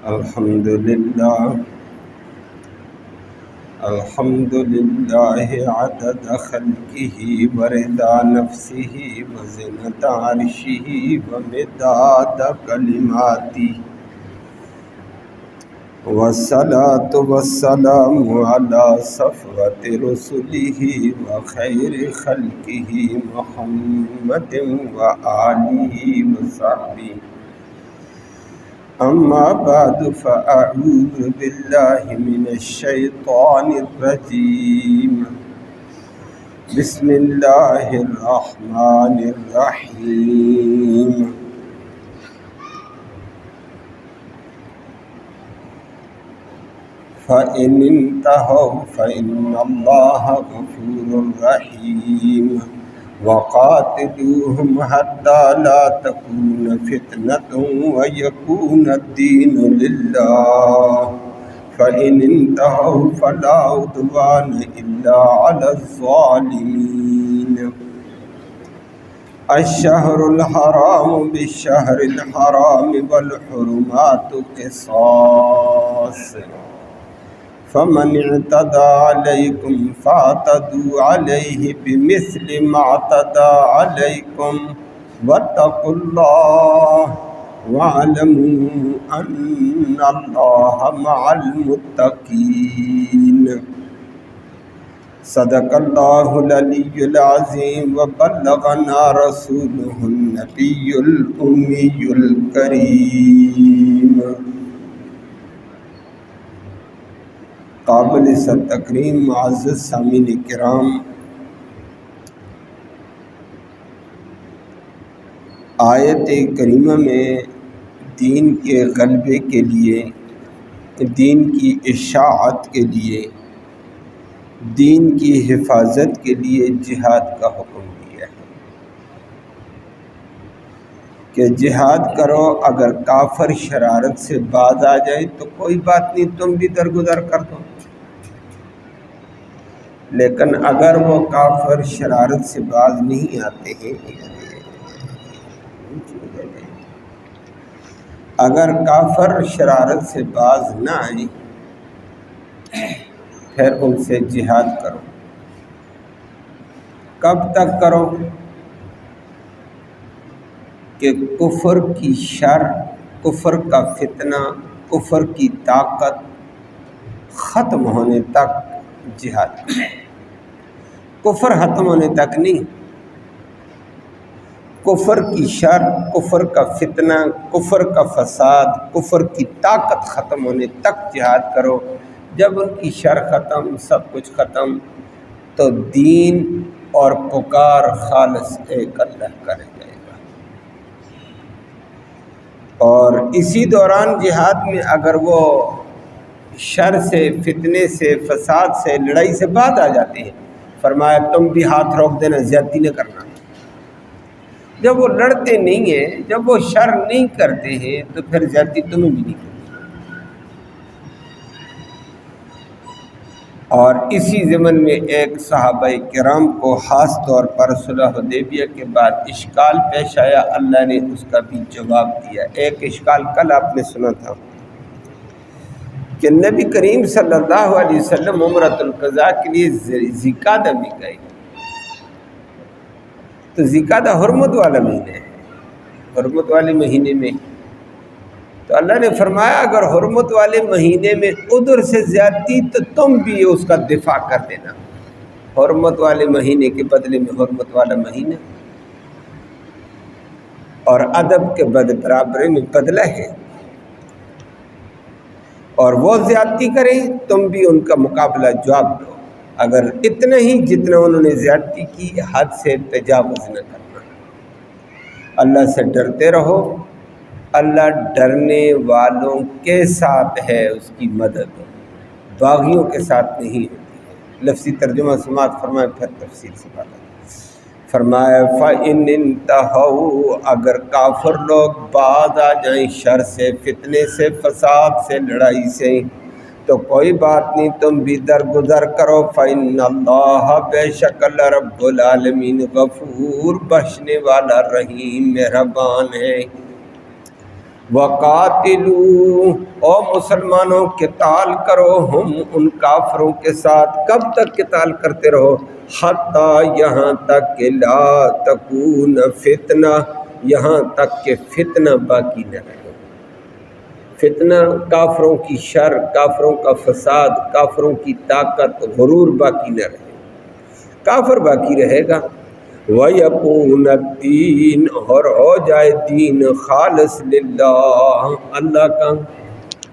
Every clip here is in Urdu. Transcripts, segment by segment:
الحمد لله عدد خلقه ورضا نفسه وزنة عرشه ومداد كلماته والصلاة والسلام على صفوة رسله وخير خلقه محمد وآله وصحبه أما بعد فأعوذ بالله من الشيطان الرجيم بسم الله الرحمن الرحيم فإن انتهوا فإن الله غفور رحيم وقاتلوهم حتى لا تكون فتنة ويكون الدين لله فإن انتهوا فلا عدوان إلا على الظالمين الشهر الحرام بالشهر الحرام والحرمات قصاص فمن اعتدى عليكم فاعتدوا عليه بمثل ما اعتدى عليكم واتقوا الله واعلموا أن الله مع المتقين صدق الله العلي العظيم وبلغنا رسوله النبي الأمي الكريم قابل تکریم معزز سامعین کرام، آیت کریمہ میں دین کے غلبے کے لیے، دین کی اشاعت کے لیے، دین کی حفاظت کے لیے جہاد کا حکم دیا ہے کہ جہاد کرو۔ اگر کافر شرارت سے باز آ جائے تو کوئی بات نہیں، تم بھی درگزر کر دو، لیکن اگر وہ کافر شرارت سے باز نہیں آتے ہیں، اگر کافر شرارت سے باز نہ آئے پھر ان سے جہاد کرو۔ کب تک کرو؟ کہ کفر کی شر، کفر کا فتنہ، کفر کی طاقت ختم ہونے تک جہاد کرو۔ کفر ختم ہونے تک نہیں، کفر کی شر، کفر کا فتنہ، کفر کا فساد، کفر کی طاقت ختم ہونے تک جہاد کرو۔ جب ان کی شر ختم، سب کچھ ختم، تو دین اور پکار خالص ایک اللہ کرے جائے گا۔ اور اسی دوران جہاد میں اگر وہ شر سے، فتنے سے، فساد سے، لڑائی سے باز آ جاتے ہیں، فرمایا تم بھی ہاتھ روک دینا، زیادتی نہ کرنا۔ جب وہ لڑتے نہیں ہیں، جب وہ شر نہیں کرتے ہیں، تو پھر زیادتی تمہیں بھی نہیں کرنی۔ اور اسی ضمن میں ایک صحابہ کرام کو خاص طور پر صلح حدیبیہ کے بعد اشکال پیش آیا، اللہ نے اس کا بھی جواب دیا۔ ایک اشکال کل آپ نے سنا تھا کہ نبی کریم صلی اللہ علیہ وسلم عمرۃ القضاء کے لیے ذی-قعدہ میں گئے، تو ذی-قعدہ حرمت والا مہینہ ہے، حرمت والے مہینے میں تو اللہ نے فرمایا اگر حرمت والے مہینے میں عذر سے زیادتی تو تم بھی اس کا دفاع کر دینا۔ حرمت والے مہینے کے بدلے میں حرمت والا مہینہ، اور ادب کے برابری میں بدلہ ہے، اور وہ زیادتی کریں تم بھی ان کا مقابلہ جواب دو۔ اگر اتنا ہی جتنا انہوں نے زیادتی کی، حد سے تجاوز نہ کرنا۔ اللہ سے ڈرتے رہو، اللہ ڈرنے والوں کے ساتھ ہے، اس کی مدد باغیوں کے ساتھ نہیں ہوتی ہے۔ لفظی ترجمہ سماعت فرمائے، پھر تفصیل سے بات ہے۔ فرمایا فَإِنْ انْتَهَوْا، اگر کافر لوگ باز آ جائیں شر سے، فتنے سے، فساد سے، لڑائی سے، تو کوئی بات نہیں، تم بھی درگزر کرو۔ فَإِنَّ اللَّهَ، بے شک اللہ رب العالمین غفور، بخشنے والا، رحیم، مہربان ہے۔ وقاتلوا، اور مسلمانوں قتال کرو، ہم ان کافروں کے ساتھ، کب تک قتال کرتے رہو، حتی یہاں تک کہ لا تکون فتنہ، یہاں تک کہ فتنہ باقی نہ رہے۔ فتنہ کافروں کی شر، کافروں کا فساد، کافروں کی طاقت، غرور باقی نہ رہے، کافر باقی رہے گا۔ وَيَكُونَ الدِّينُ، اور ہو جائے دین خالص للہ، اللہ کا،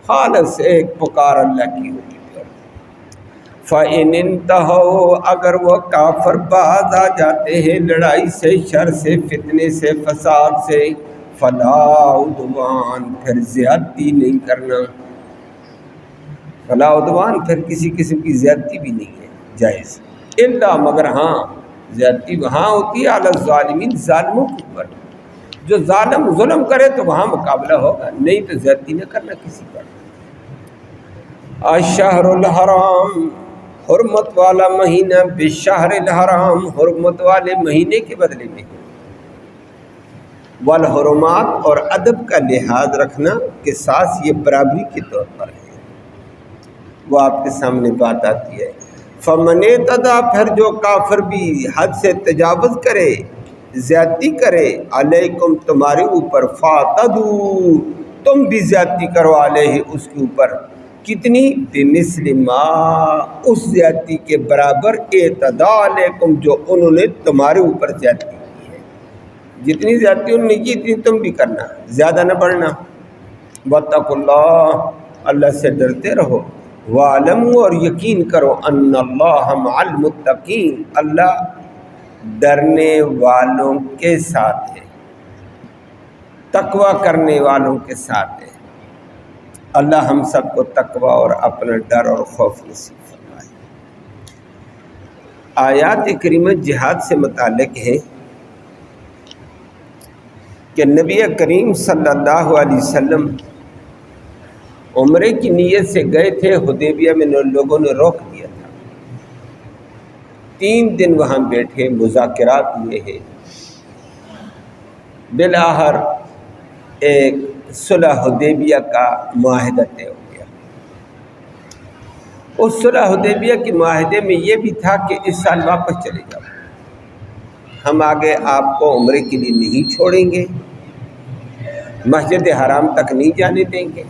خالص ایک پکار اللہ کی ہوگی۔ فَإِنِ انْتَهَوْا، اگر وہ کافر باز آ جاتے ہیں لڑائی سے، شر سے، فتنے سے، فساد سے، فَلَا عُدْوَانَ، پھر زیادتی نہیں کرنا، فَلَا عُدْوَانَ، پھر کسی قسم کی زیادتی بھی نہیں ہے جائز، الا، مگر ہاں زیادتی وہاں ہوتی ہے علی الظالمین، ظالموں کے اوپر، جو ظالم ظلم کرے تو وہاں مقابلہ ہوگا، نہیں تو زیادتی نہ کرنا کسی پر۔ الشہر الحرام، حرمت والا مہینہ، بالشہر الحرام، حرمت والے مہینے کے بدلے میں، والحرمات، اور ادب کا لحاظ رکھنا، قصاص یہ برابری کے طور پر ہے، وہ آپ کے سامنے بات آتی ہے۔ فمن اعتدی، پھر جو کافر بھی حد سے تجاوز کرے، زیادتی کرے، علیکم، تمہارے اوپر، فاعتدوا، تم بھی زیادتی کرو، علیہ، اس کے اوپر، کتنی، بمثل ما، اس زیادتی کے برابر، اعتدی علیکم، جو انہوں نے تمہارے اوپر زیادتی کی ہے، جتنی زیادتی انہوں نے کی اتنی تم بھی کرنا، زیادہ نہ بڑھنا۔ واتقوا اللہ، اللہ سے ڈرتے رہو، وَاعْلَمُوا، اور یقین کرو، ان اللہ مع المتقین، اللہ ڈرنے والوں کے ساتھ ہے، تقوی کرنے والوں کے ساتھ ہے۔ اللہ ہم سب کو تقوی اور اپنا ڈر اور خوف نصیب فرمائے۔ آیات کریمہ جہاد سے متعلق ہے کہ نبی کریم صلی اللہ علیہ وسلم عمرے کی نیت سے گئے تھے، حدیبیہ میں لوگوں نے روک دیا تھا، 3 دن وہاں بیٹھے، مذاکرات ہوئے ہیں، بالآخر ایک صلح حدیبیہ کا معاہدہ طے ہو گیا۔ اس صلح حدیبیہ کے معاہدے میں یہ بھی تھا کہ اس سال واپس چلے جاؤ، ہم آگے آپ کو عمرے کے لیے نہیں چھوڑیں گے، مسجد حرام تک نہیں جانے دیں گے،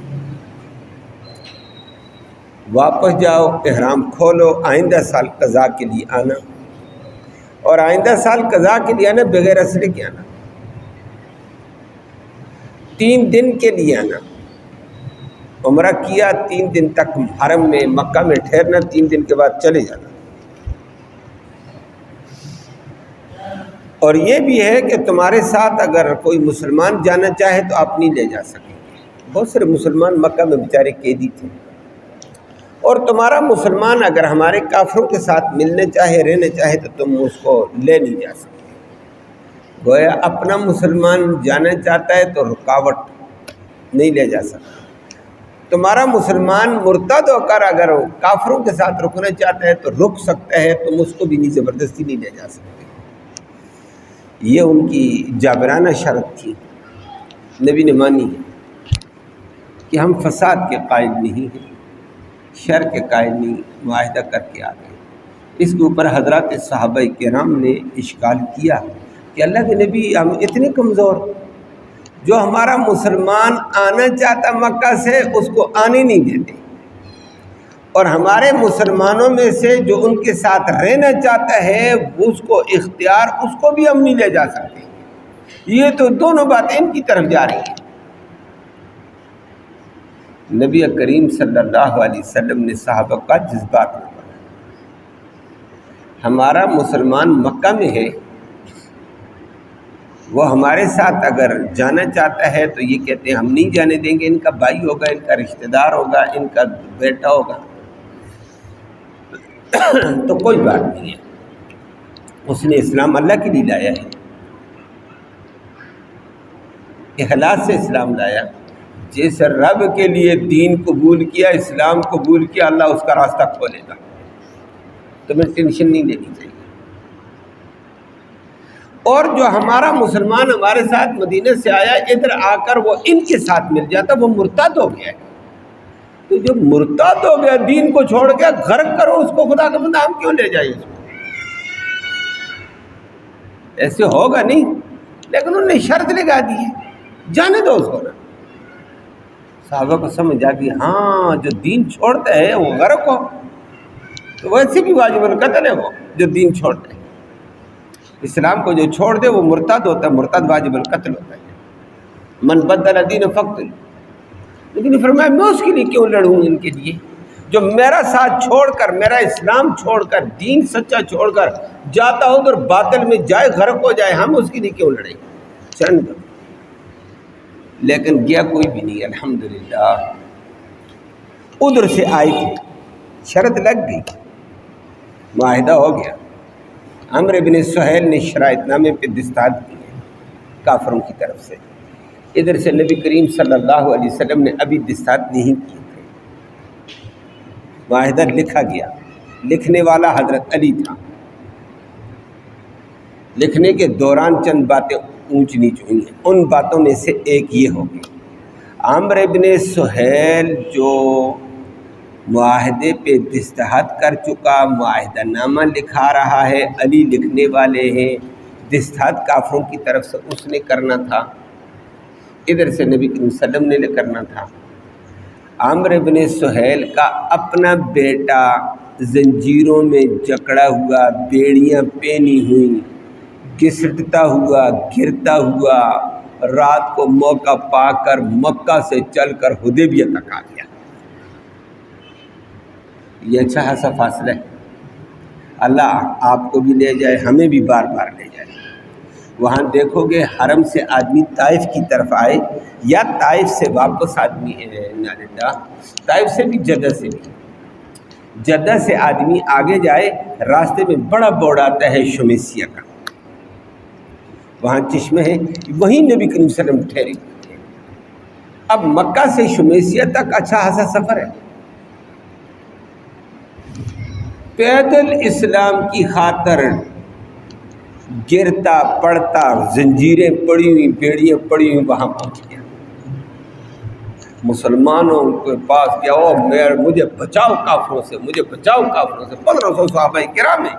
واپس جاؤ، احرام کھولو، آئندہ سال قضاء کے لیے آنا، اور آئندہ سال قضاء کے لیے آنا بغیر اسلحے کے آنا، 3 دن کے لیے آنا، عمرہ کیا، 3 دن تک حرم میں مکہ میں ٹھہرنا، 3 دن کے بعد چلے جانا۔ اور یہ بھی ہے کہ تمہارے ساتھ اگر کوئی مسلمان جانا چاہے تو آپ نہیں لے جا سکیں گے، بہت سارے مسلمان مکہ میں بیچارے قیدی تھے، اور تمہارا مسلمان اگر ہمارے کافروں کے ساتھ ملنے چاہے، رہنے چاہے، تو تم اس کو لے نہیں جا سکتے، گویا اپنا مسلمان جانا چاہتا ہے تو رکاوٹ نہیں لے جا سکتا، تمہارا مسلمان مرتد ہو کر اگر کافروں کے ساتھ رکنا چاہتا ہے تو رک سکتا ہے، تم اس کو بھی نہیں زبردستی نہیں لے جا سکتے۔ یہ ان کی جابرانہ شرط تھی، نبی نے مانی ہے کہ ہم فساد کے قائل نہیں ہیں، شر کے قائل نہیں، معاہدہ کر کے آ گئے۔ اس کے اوپر حضرات صحابہ کرام نے اشکال کیا کہ اللہ کے نبی، ہم اتنے کمزور، جو ہمارا مسلمان آنا چاہتا مکہ سے اس کو آنے نہیں دیتے، اور ہمارے مسلمانوں میں سے جو ان کے ساتھ رہنا چاہتا ہے اس کو اختیار، اس کو بھی ہم نہیں لے جا سکتے، یہ تو دونوں باتیں ان کی طرف جا رہی ہیں۔ نبی کریم صلی اللہ علیہ وسلم نے صحابہ کا جذبات میں پڑھا، ہمارا مسلمان مکہ میں ہے، وہ ہمارے ساتھ اگر جانا چاہتا ہے تو یہ کہتے ہیں ہم نہیں جانے دیں گے، ان کا بھائی ہوگا، ان کا رشتہ دار ہوگا، ان کا بیٹا ہوگا، تو کوئی بات نہیں ہے، اس نے اسلام اللہ کے لیے لایا ہے، اخلاص سے اسلام لایا، جس رب کے لیے دین قبول کیا، اسلام قبول کیا، اللہ اس کا راستہ کھولے گا، تمہیں ٹینشن نہیں لینی چاہیے۔ اور جو ہمارا مسلمان ہمارے ساتھ مدینہ سے آیا ادھر آ کر وہ ان کے ساتھ مل جاتا وہ مرتد ہو گیا ہے۔ تو جو مرتد ہو گیا دین کو چھوڑ کے غرق کرو اس کو، خدا کا بندہ ہم کیوں لے جائیں اس کو؟ ایسے ہوگا نہیں، لیکن انہوں نے شرط لگا دی ہے، جانے دو اس کو نا۔ صحابہ کو سمجھ آ گئی ہاں جو دین چھوڑتا ہے وہ غرق ہو، تو ویسے بھی واجب القتل ہے وہ جو دین چھوڑتا ہے۔ اسلام کو جو چھوڑ دے وہ مرتد ہوتا ہے، مرتد واجب القتل ہوتا ہے۔ من بدل دین فقتل، لیکن فرمایا میں اس کے لیے کیوں لڑوں ان کے لیے جو میرا ساتھ چھوڑ کر، میرا اسلام چھوڑ کر، دین سچا چھوڑ کر جاتا ہوں اور باطل میں جائے غرق ہو جائے، ہم اس کے لیے کیوں لڑیں؟ چند لیکن گیا کوئی بھی نہیں الحمدللہ۔ ادھر سے آئی تھی، شرط لگ گئی، معاہدہ ہو گیا۔ عمرو بن سہیل نے شرائط نامے پہ دستخط کیے کافروں کی طرف سے، ادھر سے نبی کریم صلی اللہ علیہ وسلم نے ابھی دستخط نہیں کیے تھے۔ معاہدہ لکھا گیا، لکھنے والا حضرت علی تھا۔ لکھنے کے دوران چند باتیں اونچ نیچ ہوئی ہیں، ان باتوں میں سے ایک یہ ہوگی، عمرو بن سہیل جو معاہدے پہ دستخط کر چکا، معاہدہ نامہ لکھا رہا ہے، علی لکھنے والے ہیں، دستخط کافروں کی طرف سے اس نے کرنا تھا، ادھر سے نبی کریم صلی اللہ علیہ وسلم نے کرنا تھا۔ عمرو بن سہیل کا اپنا بیٹا زنجیروں میں جکڑا ہوا، بیڑیاں پہنی ہوئی، گھسٹتا ہوا، گرتا ہوا، رات کو موقع پا کر مکہ سے چل کر حدیبیہ تک آ گیا۔ یہ اچھا خاصا فاصلہ ہے، اللہ آپ کو بھی لے جائے، ہمیں بھی بار بار لے جائے۔ وہاں دیکھو گے حرم سے آدمی طائف کی طرف آئے یا طائف سے واپس آدمی طائف سے بھی، جدہ سے بھی، جدہ سے آدمی آگے جائے، راستے میں بڑا بورڈ آتا ہے شمیسیہ کا، وہاں چشمے ہیں، وہیں نبی کریم صلی اللہ علیہ وسلم ٹھہرے ہوئے تھے۔ اب مکہ سے شمیسیہ تک اچھا خاصا سفر ہے، پیدل اسلام کی خاطر گرتا پڑتا، زنجیریں پڑی ہوئی، بیڑیاں پڑی ہوئی، وہاں پہنچ گیا۔ مسلمانوں کے پاس گیا، مجھے بچاؤ کافروں سے، مجھے بچاؤ کافروں سے۔ 1500 صحابہ کرام ہیں،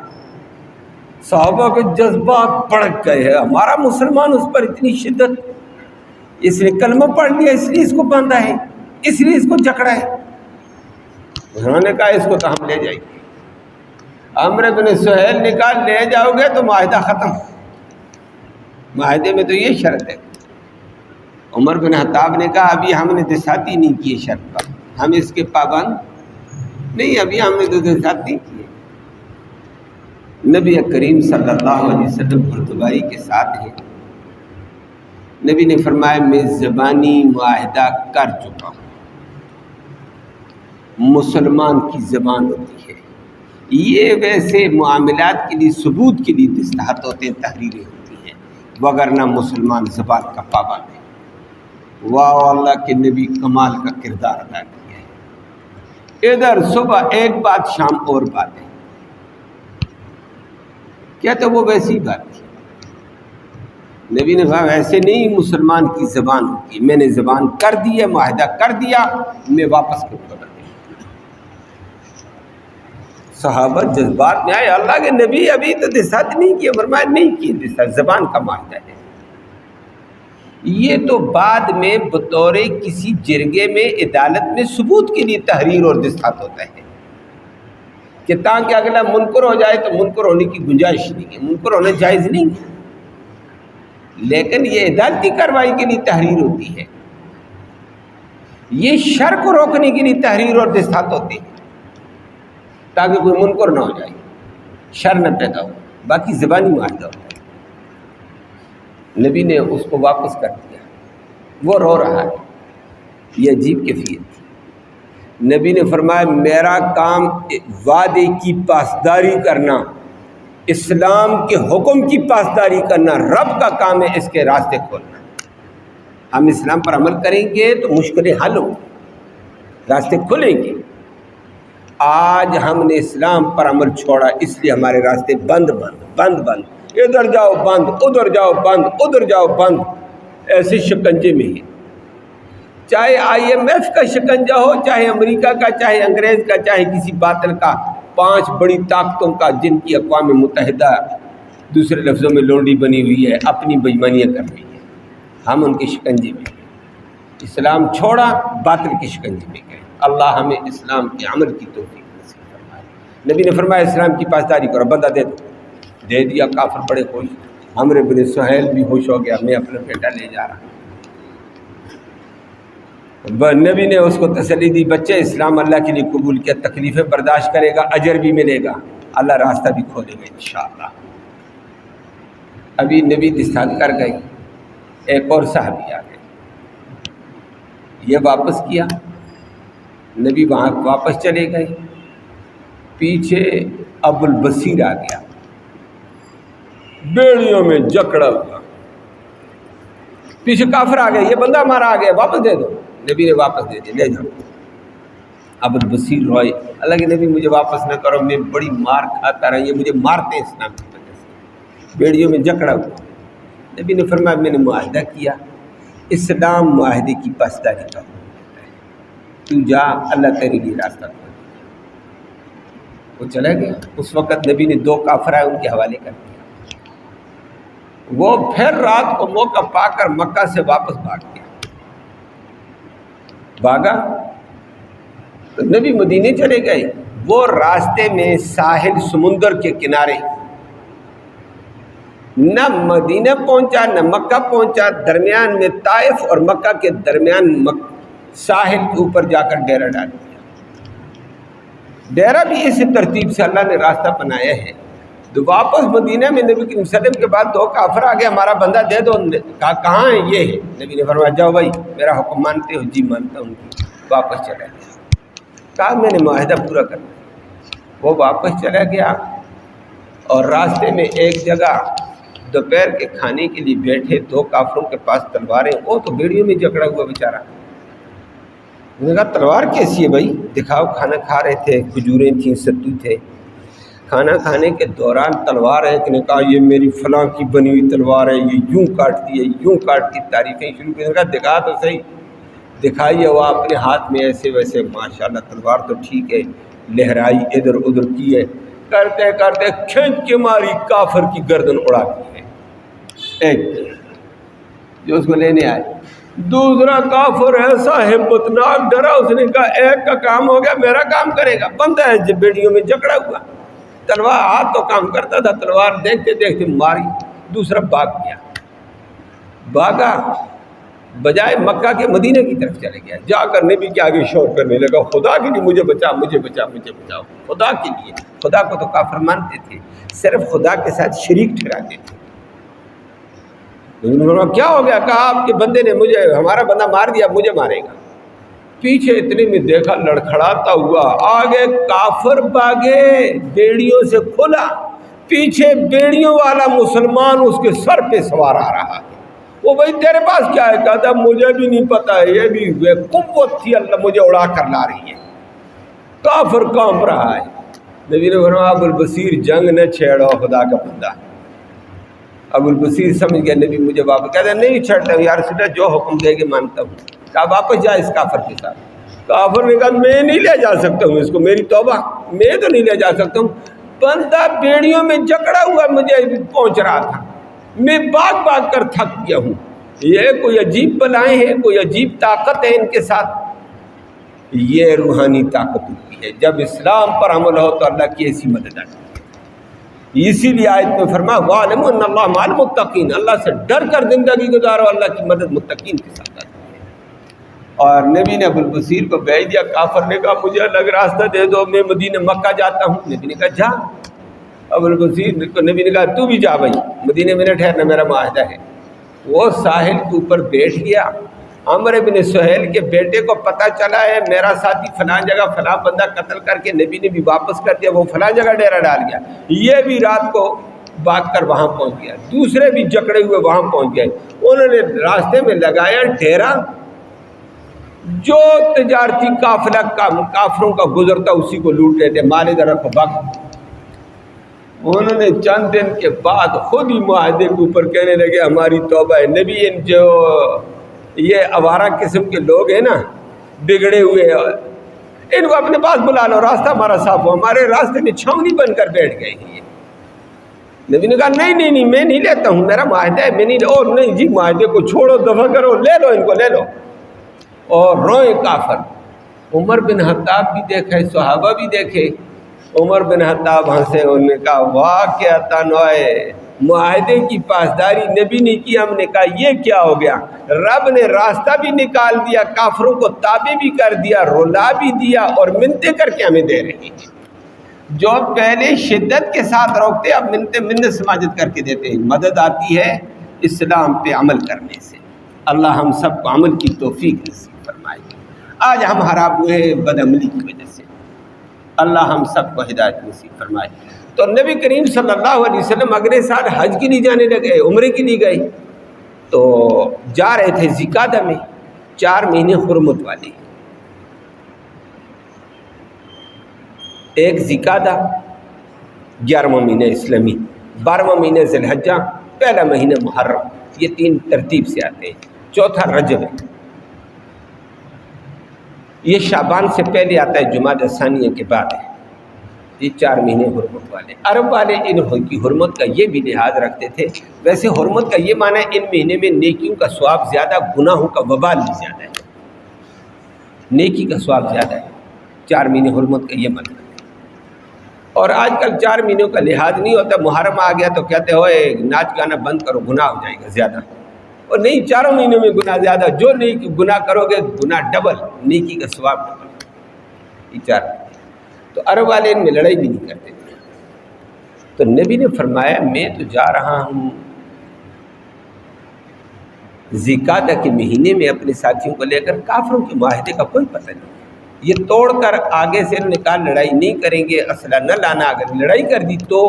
صحابہ کے جذبات بڑھ گئے ہیں، ہمارا مسلمان اس پر اتنی شدت، اس نے کلمہ پڑھ لیا اس لیے اس کو باندھا ہے، اس لیے اس کو جکڑا ہے۔ انہوں نے کہا اس کو تو ہم لے جائیں گے۔ عمرو بن سہیل نے کہا لے جاؤ گے تو معاہدہ ختم، معاہدے میں تو یہ شرط ہے۔ عمر بن خطاب نے کہا ابھی ہم نے دستخط ہی نہیں کیے شرط پر، ہم اس کے پابند نہیں، ابھی ہم نے تو دستخط نہیں کیے۔ نبی کریم صلی اللہ علیہ وسلم پرتگالی کے ساتھ ہیں، نبی نے فرمایا میں زبانی معاہدہ کر چکا ہوں۔ مسلمان کی زبان ہوتی ہے، یہ ویسے معاملات کے لیے ثبوت کے لیے دستخط ہوتے ہیں، تحریریں ہوتی ہیں، وگرنہ مسلمان زبان کا پابند ہے۔ واہ اللہ کے نبی کمال کا کردار ادا کیا ہے۔ ادھر صبح ایک بات، شام اور بات ہے، کیا تو وہ ویسی بات تھی۔ نبی نے کہا ایسے نہیں مسلمان کی زبان ہوتی، میں نے زبان کر دی ہے، معاہدہ کر دیا، میں واپس کروں گا۔ صحابہ جذبات میں آئے، اللہ کے نبی ابھی تو دستخط نہیں کیے، فرمایا نہیں کیے دستخط، زبان کا معاہدہ ہے۔ یہ تو بعد میں بطور کسی جرگے میں عدالت میں ثبوت کے لیے تحریر اور دستخط ہوتا ہے کہ تاکہ اگلا منکر ہو جائے تو منکر ہونے کی گنجائش نہیں ہے، منکر ہونا جائز نہیں ہے، لیکن یہ عدالتی کارروائی کے لیے تحریر ہوتی ہے، یہ شر کو روکنے کے لیے تحریر اور دستخط ہوتی ہے تاکہ کوئی منکر نہ ہو جائے، شر نہ پیدا ہو، باقی زبانی معاہدہ ہوتا ہے۔ نبی نے اس کو واپس کر دیا، وہ رو رہا ہے، یہ عجیب کیفیت تھی۔ نبی نے فرمایا میرا کام وعدے کی پاسداری کرنا، اسلام کے حکم کی پاسداری کرنا، رب کا کام ہے اس کے راستے کھولنا۔ ہم اسلام پر عمل کریں گے تو مشکلیں حل ہوں گی، راستے کھلیں گے۔ آج ہم نے اسلام پر عمل چھوڑا، اس لیے ہمارے راستے بند بند بند بند، ادھر جاؤ بند، ادھر جاؤ بند، ادھر جاؤ بند، ایسے شکنجے میں ہی۔ چاہے IMF کا شکنجہ ہو، چاہے امریکہ کا، چاہے انگریز کا، چاہے کسی باطل کا، 5 بڑی طاقتوں کا جن کی اقوام متحدہ دوسرے لفظوں میں لونڈی بنی ہوئی ہے، اپنی بےایمانیاں کر رہی ہے، ہم ان کے شکنجے میں ہیں۔ اسلام چھوڑا، باطل کے شکنجے میں گئے۔ اللہ ہمیں اسلام کے عمل کی توفیق نصیب فرمائے۔ نبی نے فرمایا اسلام کی پاسداری کرو، بندہ دے دو، دے دیا، کافر بڑے خوش، عمرو بن سہیل بھی خوش ہو گیا، میں اپنا بیٹا لے جا رہا ہوں۔ نبی نے اس کو تسلی دی، بچے اسلام اللہ کے لیے قبول کیا، تکلیفیں برداشت کرے گا، اجر بھی ملے گا، اللہ راستہ بھی کھولے گا انشاءاللہ۔ ابھی نبی دستال کر گئی، ایک اور صحابی آ گئے، یہ واپس کیا، نبی وہاں واپس چلے گئے، پیچھے ابو البصیر آ گیا، بیڑیوں میں جکڑا ہوا، پیچھے کافر آ گئے، یہ بندہ ہمارا آ گیا، واپس دے دو۔ نبی نے واپس دے دی، لے جاؤ۔ ابو البصیر روئے، اللہ کے نبی مجھے واپس نہ کرو، میں بڑی مار کھاتا رہا، یہ مجھے مارتے اسلام کی وجہ سے، بیڑیوں میں جکڑا ہوا۔ نبی نے فرمایا میں نے معاہدہ کیا، اسلام معاہدے کی پاسداری کا حکم ہے، تو جا، اللہ تیرے لیے راستہ کھول دے۔ وہ چلا گیا۔ اس وقت نبی نے 2 کافر آئے، ان کے حوالے کر دیا۔ وہ پھر رات کو موقع پا کر مکہ سے واپس بھاگ گیا، بھاگا تو نبی مدینے چلے گئے۔ وہ راستے میں ساحل سمندر کے کنارے، نہ مدینہ پہنچا نہ مکہ پہنچا، درمیان میں طائف اور مکہ کے درمیان ساحل کے اوپر جا کر ڈیرہ ڈال دیا۔ ڈیرہ بھی اسی ترتیب سے اللہ نے راستہ بنایا ہے۔ تو واپس مدینہ میں نبی کے وسلم کے بعد 2 کافر آ گئے، ہمارا بندہ دے دو۔ کہا کہاں ہے؟ یہ ہے۔ نبی نے فرمایا جاؤ بھائی، میرا حکم مانتے ہو؟ جی مانتا ہوں۔ واپس چلا گیا، کہا میں نے معاہدہ پورا کرنا۔ وہ واپس چلا گیا اور راستے میں ایک جگہ دوپہر کے کھانے کے لیے بیٹھے، 2 کافروں کے پاس تلواریں، وہ تو بیڑیوں میں جکڑا ہوا بیچارہ۔ انہوں نے کہا تلوار کیسی ہے بھائی؟ دکھاؤ۔ کھانا کھا رہے تھے، کھجوریں تھیں، ستو تھے۔ کھانا کھانے کے دوران تلوار ہے، ایک نے کہا یہ میری فلاں کی بنی ہوئی تلوار ہے، یہ یوں کاٹتی ہے، یوں کاٹتی، تعریفیں شروع کی۔ کہا دکھا تو صحیح۔ دکھائی، وہ اپنے ہاتھ میں ایسے ویسے، ماشاءاللہ تلوار تو ٹھیک ہے، لہرائی، ادھر ادھر کی ہے، کرتے کرتے کھینچ کے ماری، کافر کی گردن اڑا دی ہے ایک جو اس کو لینے آئے۔ دوسرا کافر ایسا ہمت ناک ڈرا، اس نے کہا ایک کا کام ہو گیا، میرا کام کرے گا؟ بندہ ہے بیڑیوں میں جکڑا ہوا، تلوار ہاتھ تو کام کرتا تھا، تلوار دیکھتے دیکھتے ماری۔ دوسرا بھاگ گیا، بھاگا، بجائے مکہ کے مدینہ کی طرف چلے گیا، جا کر نبی کے آگے شور کرنے لگا خدا کے لیے مجھے بچا، مجھے بچا، مجھے بچاؤ، خدا کے لیے۔ خدا کو تو کافر مانتے تھے، صرف خدا کے ساتھ شریک ٹھہراتے تھے۔ کیا ہو گیا؟ کہا آپ کے بندے نے مجھے، ہمارا بندہ مار دیا، مجھے مارے گا۔ پیچھے اتنے میں دیکھا لڑکھڑاتا ہوا، آگے کافر بھاگے، بیڑیوں سے کھلا، پیچھے بیڑیوں والا مسلمان اس کے سر پہ سوار آ رہا ہے۔ وہ بھائی تیرے پاس کیا ہے؟ کہا تھا مجھے بھی نہیں پتا، یہ بھی قوت تھی اللہ مجھے اڑا کر لا رہی ہے۔ کافر کانپ رہا ہے۔ نبی نے فرمایا ابو البصیر جنگ نہ چھیڑو، خدا کا بندہ۔ ابو البصیر سمجھ گیا نبی مجھے واپس، کہتا نہیں چھڑتا ہوں یا رسول اللہ، جو حکم دے گے مانتا ہوں۔ کہا واپس جا اس کافر کے ساتھ۔ کافر نے کہا میں نہیں لے جا سکتا ہوں اس کو، میری توبہ، میں تو نہیں لے جا سکتا ہوں، بندہ بیڑیوں میں جکڑا ہوا مجھے پہنچ رہا تھا، میں بھاگ بھاگ کر تھک گیا ہوں۔ یہ کوئی عجیب بلائیں ہیں، کوئی عجیب طاقت ہے ان کے ساتھ۔ یہ روحانی طاقت ہوتی ہے، جب اسلام پر عمل ہو تو اللہ کی ایسی مدد آتی ہے۔ اسی لیے آیت میں فرمایا وَاعْلَمُوا أَنَّ اللَّهَ مَعَ الْمُتَّقِينَ، اللہ سے ڈر کر زندگی گزارو، اللہ کی مدد متقین کے ساتھ آتی ہے۔ اور نبی نے ابو البصیر کو بھیج دیا۔ کافر نے کہا مجھے الگ راستہ دے دو، میں مدینہ مکہ جاتا ہوں۔ نبی نے کہا جا۔ ابو البصیر کو نبی نے کہا تو بھی جا بھائی، مدینہ میں نہ ٹھہرنا، میرا معاہدہ ہے۔ وہ ساحل کے اوپر بیٹھ گیا۔ عمرو بن سہیل کے بیٹے کو پتہ چلا ہے میرا ساتھی فلاں جگہ فلاں بندہ قتل کر کے، نبی نے بھی واپس کر دیا، وہ فلاں جگہ ڈیرہ ڈال گیا۔ یہ بھی رات کو بھاگ کر وہاں پہنچ گیا، دوسرے بھی جکڑے ہوئے وہاں پہنچ گئے۔ انہوں نے راستے میں لگایا ڈیرہ، جو تجارتی قافلہ کافروں کا گزرتا اسی کو لوٹ لیتے، مال ادھر رکھو بھاگ۔ انہوں نے چند دن کے بعد خود ہی معاہدے کے اوپر کہنے لگے ہماری توبہ ہے۔ نبی ان جو یہ آوارہ قسم کے لوگ ہیں نا، بگڑے ہوئے، ان کو اپنے پاس بلا لو، راستہ ہمارا صاف ہو، ہمارے راستے میں چھاؤنی بن کر بیٹھ گئے ہیں۔ نبی نے کہا نہیں میں نہیں لیتا ہوں، میرا معاہدہ ہے، میں نہیں، اور نہیں جی معاہدے کو چھوڑو، دفع کرو، لے لو ان کو، لے لو۔ اور روئے کافر۔ عمر بن خطاب بھی دیکھے، صحابہ بھی دیکھے۔ عمر بن خطاب ہنسے، انہوں نے کہا واہ کیا تنوع، معاہدے کی پاسداری نبی نے کی، ہم نے کہا یہ کیا ہو گیا؟ رب نے راستہ بھی نکال دیا، کافروں کو تابع بھی کر دیا، رلا بھی دیا، اور منتیں کر کے ہمیں دے رہی ہیں۔ جو پہلے شدت کے ساتھ روکتے اب منت سماجت کر کے دیتے ہیں۔ مدد آتی ہے اسلام پہ عمل کرنے سے۔ اللہ ہم سب کو عمل کی توفیق نصیب فرمائے۔ آج ہم خراب ہوئے ہیں بدعملی کی وجہ سے، اللہ ہم سب کو ہدایت نصیب فرمائے۔ تو نبی کریم صلی اللہ علیہ وسلم اگلے سال حج کے لیے جانے لگے، عمرے کے لیے گئے، تو جا رہے تھے ذی-القعدہ میں، 4 مہینے حرمت والے، ایک ذی-القعدہ 11واں مہینہ اسلامی، 12واں مہینہ ذی الحجہ، پہلا مہینہ محرم، یہ 3 ترتیب سے آتے ہیں، چوتھا رجب ہے، یہ شعبان سے پہلے آتا ہے، جمادی ثانیہ کے بعد ہے۔ یہ 4 مہینے حرمت والے۔ عرب والے ان کی حرمت کا یہ بھی لحاظ رکھتے تھے، ویسے حرمت کا یہ معنی ہے ان مہینے میں نیکیوں کا ثواب زیادہ، گناہوں کا وبال بھی زیادہ ہے، نیکی کا ثواب زیادہ ہے، 4 مہینے حرمت کا یہ مطلب ہے۔ اور آج کل 4 مہینوں کا لحاظ نہیں ہوتا، محرم آ گیا تو کہتے ہوئے ناچ گانا بند کرو، گناہ ہو جائے گا زیادہ، اور نہیں، 4 مہینوں میں گناہ زیادہ، جو نیکی گناہ کرو گے گناہ ڈبل، نیکی کا ثواب ڈبل، یہ 4۔ تو عرب والے ان میں لڑائی بھی نہیں کرتے تھے۔ تو نبی نے فرمایا میں تو جا رہا ہوں ذی-القعدہ کے مہینے میں اپنے ساتھیوں کو لے کر، کافروں کے معاہدے کا کوئی پتہ نہیں، یہ توڑ کر آگے سے انہوں نے کہا لڑائی نہیں کریں گے، اسلحہ نہ لانا، اگر لڑائی کر دی تو،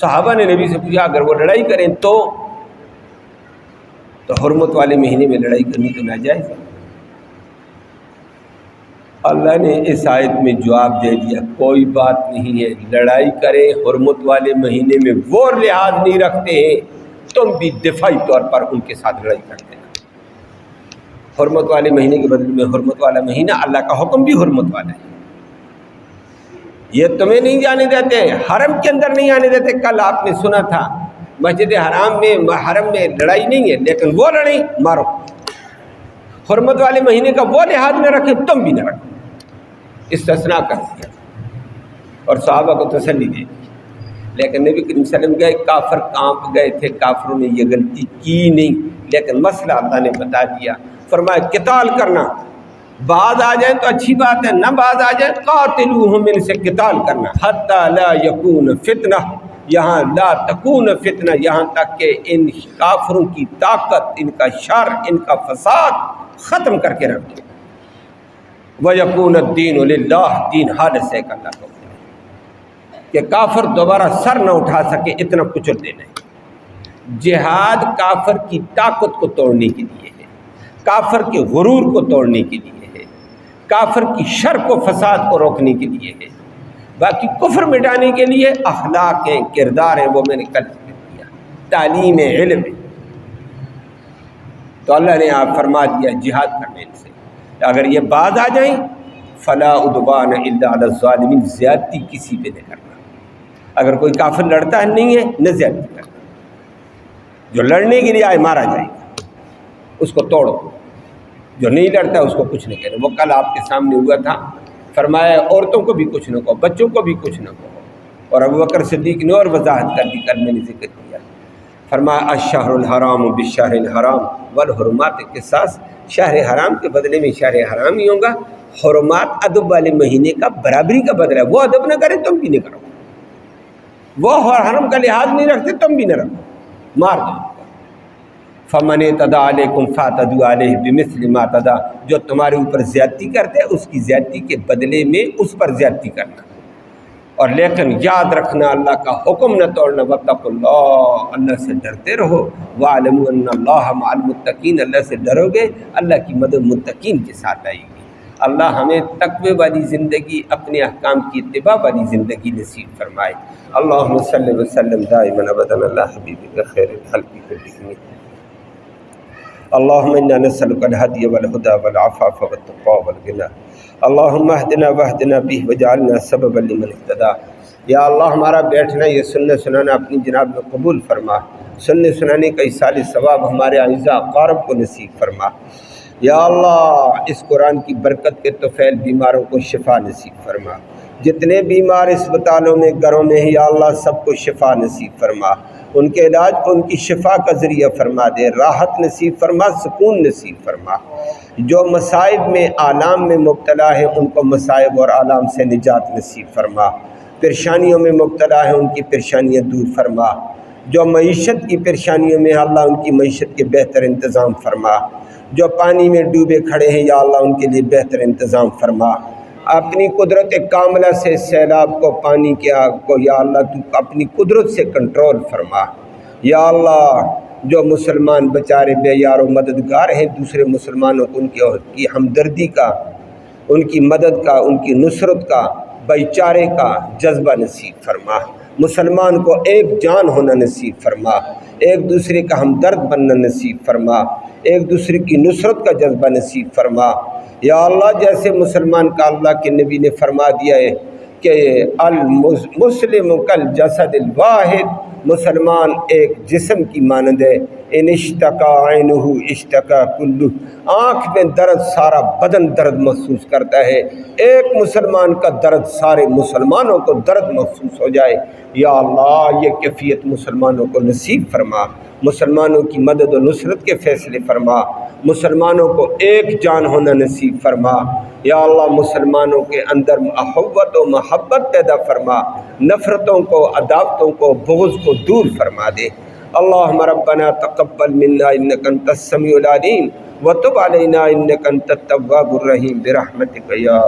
صحابہ نے نبی سے پوچھا اگر وہ لڑائی کریں تو حرمت والے مہینے میں لڑائی کرنی تو ناجائز ہے۔ اللہ نے اس آیت میں جواب دے دیا کوئی بات نہیں ہے، لڑائی کریں حرمت والے مہینے میں، وہ لحاظ نہیں رکھتے ہیں، تم بھی دفاعی طور پر ان کے ساتھ لڑائی کرتے ہیں۔ حرمت والے مہینے کے بدلے میں حرمت والا مہینہ، اللہ کا حکم بھی حرمت والا ہے، یہ تمہیں نہیں جانے دیتے، حرم کے اندر نہیں آنے دیتے۔ کل آپ نے سنا تھا مسجد حرام میں، حرم میں لڑائی نہیں ہے، لیکن وہ لڑائی مارو، حرمت والے مہینے کا وہ لحاظ نہ رکھے، تم بھی نہ رکھو، استثناء کر دیا اور صحابہ کو تسلی دی۔ لیکن نبی کریم صلی اللہ علیہ وسلم گئے، کافر کانپ گئے تھے، کافروں نے یہ غلطی کی نہیں، لیکن مسئلہ اللہ نے بتا دیا، فرمایا قتال کرنا، بعض آ جائیں تو اچھی بات ہے، نہ بعض آ جائیں قاتلوہم، ان سے قتال کرنا، حتی لا یکون فتنہ، یہاں لا تکون فتنہ، یہاں تک کہ ان کافروں کی طاقت، ان کا شر، ان کا فساد ختم کر کے رکھ دو، وَيَكُونَ الدِّينُ لِلَّهِ، دین خالص ہے اللہ کو، کہ کافر دوبارہ سر نہ اٹھا سکے، اتنا کچل دینا ہے۔ جہاد کافر کی طاقت کو توڑنے کے لیے ہے، کافر کے غرور کو توڑنے کے لیے ہے، کافر کی شر کو، فساد کو روکنے کے لیے ہے، باقی کفر مٹانے کے لیے اخلاق ہیں، کردار ہیں، وہ میں نے کل ذکر کیا، تعلیم ہے، علم ہے۔ تو اللہ نے آپ فرما دیا جہاد کرنے سے، اگر یہ باز آ جائیں فلا عدوان الا علی الظالمین، زیادتی کسی پہ نہ کرنا، اگر کوئی کافر لڑتا ہے نہیں ہے نہ زیادتی کرنا، جو لڑنے کے لیے آئے مارا جائے گا، اس کو توڑو، جو نہیں لڑتا اس کو کچھ نہ کہنا۔ وہ کل آپ کے سامنے ہوا تھا، فرمایا عورتوں کو بھی کچھ نہ کہو، بچوں کو بھی کچھ نہ کہو، اور ابوبکر صدیق نے اور وضاحت کر دی، کل میں نے ذکر کیا، فرمایا الشہر الحرام بالشہر الحرام والحرمات قصاص، شہر حرام کے بدلے میں شہر حرام ہی ہوگا، حرمات ادب والے مہینے کا برابری کا بدلہ ہے، وہ ادب نہ کرے تم بھی نہ کرو، وہ حرم کا لحاظ نہیں رکھتے تم بھی نہ رکھو، مار دو۔ فمن اعتدی علیکم فاعتدوا علیہ بمثل ما اعتدی، جو تمہارے اوپر زیادتی کرتے اس کی زیادتی کے بدلے میں اس پر زیادتی کرنا، اور لیکن یاد رکھنا اللہ کا حکم نہ توڑنا، واتقوا اللہ، اللہ سے ڈرتے رہو، واعلموا ان اللہ مع المتقین، اللہ سے ڈرو گے اللہ کی مدد متقین کے ساتھ آئے گی۔ اللہ ہمیں تقوی والی زندگی، اپنے احکام کی اتباع والی زندگی نصیب فرمائے۔ اللہم صلی وسلم دائما ابدا علی حبیبک خیر الخلق کلہم۔ اللہم انا نسألک الہدی والہدی والعفاف والتقوی والغنی۔ اللہم اہدنا واہدنا بہ وجعلنا سببا لمن اہتدی۔ یا اللہ ہمارا بیٹھنا یہ سننے سنانا اپنی جناب میں قبول فرما، سننے سنانے کا ایصال ثواب ہمارے اعزاء اقارب کو نصیب فرما۔ یا اللہ اس قرآن کی برکت کے طفیل بیماروں کو شفا نصیب فرما، جتنے بیمار اسپتالوں میں گھروں میں ہیں یا اللہ سب کو شفا نصیب فرما، ان کے علاج کو ان کی شفا کا ذریعہ فرما دے، راحت نصیب فرما، سکون نصیب فرما۔ جو مصائب میں آلام میں مبتلا ہے ان کو مصائب اور آلام سے نجات نصیب فرما، پریشانیوں میں مبتلا ہے ان کی پریشانیاں دور فرما، جو معیشت کی پریشانیوں میں اللہ ان کی معیشت کے بہتر انتظام فرما، جو پانی میں ڈوبے کھڑے ہیں یا اللہ ان کے لیے بہتر انتظام فرما۔ اپنی قدرت کاملہ سے سیلاب کو، پانی کے آگ کو یا اللہ تو اپنی قدرت سے کنٹرول فرما۔ یا اللہ جو مسلمان بیچارے بے یار و مددگار ہیں دوسرے مسلمانوں کو، ان کی ہمدردی کا، ان کی مدد کا، ان کی نصرت کا، بھائی چارے کا جذبہ نصیب فرما۔ مسلمان کو ایک جان ہونا نصیب فرما، ایک دوسرے کا ہمدرد بننا نصیب فرما، ایک دوسرے کی نصرت کا جذبہ نصیب فرما۔ یا اللہ جیسے مسلمان کا اللہ کے نبی نے فرما دیا ہے کہ المسلم کالجسد الواحد، مسلمان ایک جسم کی مانند ہے، ان اشتکا عینہ اشتکا کلہ، آنکھ میں درد سارا بدن درد محسوس کرتا ہے، ایک مسلمان کا درد سارے مسلمانوں کو درد محسوس ہو جائے۔ یا اللہ یہ کیفیت مسلمانوں کو نصیب فرما، مسلمانوں کی مدد و نصرت کے فیصلے فرما، مسلمانوں کو ایک جان ہونا نصیب فرما۔ یا اللہ مسلمانوں کے اندر اخوت و محبت پیدا فرما، نفرتوں کو، عداوتوں کو، بغض کو دور فرما دے۔ اللہم ربنا تقبل منا انک انت السمیع العلیم وتب علینا انک انت التواب الرحیم برحمتک یا